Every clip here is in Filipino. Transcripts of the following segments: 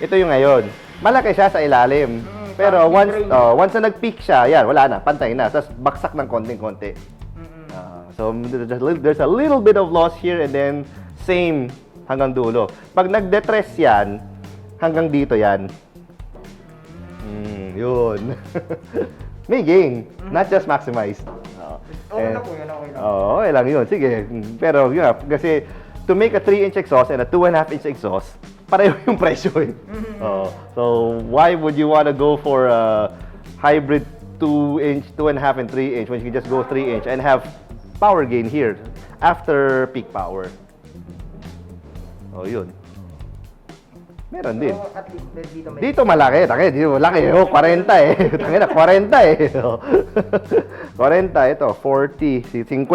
Ito yung ngayon. Malaki siya sa ilalim. Pero once na nag-peak siya, yan, wala na, pantay na. Tapos baksak ng konting-konti. So there's a little bit of loss here and then same hanggang dulo. Pag nag-detress yan, hanggang dito yan. Yun. May gain, not just maximized. Okay na po yun, okay lang. Okay lang yun. Sige. Pero yun, kasi to make a 3-inch exhaust and a 2.5-inch exhaust, pareho yung presyo eh. So why would you want to go for a hybrid 2-inch, 2.5 and 3-inch when you can just go 3-inch and have power gain here after peak power? Oh, yun. Meron din. So, at least dito may... Dito malaki. Dito malaki. 40 eh. Tangin na, 40 eh. 40. Ito, 40. 50.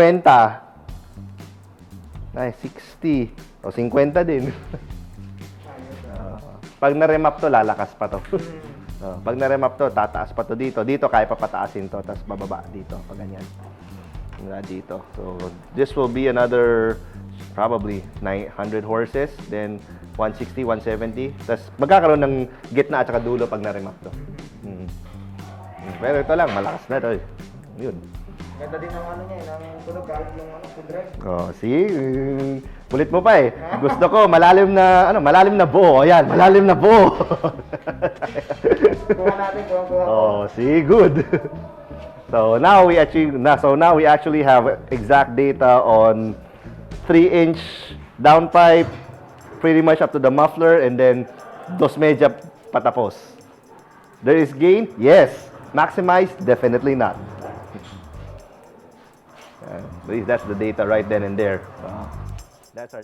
Ay, 60. O, 50 din. Pag na-remap to, lalakas pa to. Pag na-remap to, tataas pa to dito. Dito, kaya pa pataasin to. Tapos bababa dito. Pag ganyan. Dito. So, this will be another probably 900 horses. Then, 160, 170. Tapos, magkakaroon ng gitna at saka dulo pag na-remap to. Pero ito lang, malakas na to. Yun. Ganda din ng ano niya, ng tunog kahit yung food drive. Oh, see? Kulit mo pa eh. Gusto ko malalim na buo. Ayan, malalim na buo. Kuha natin, kuha. Oh, see, good. So now we actually have exact data on 3-inch downpipe, pretty much up to the muffler, and then dos media patapos. There is gain? Yes. Maximized? Definitely not. That's the data right then and there. That's our...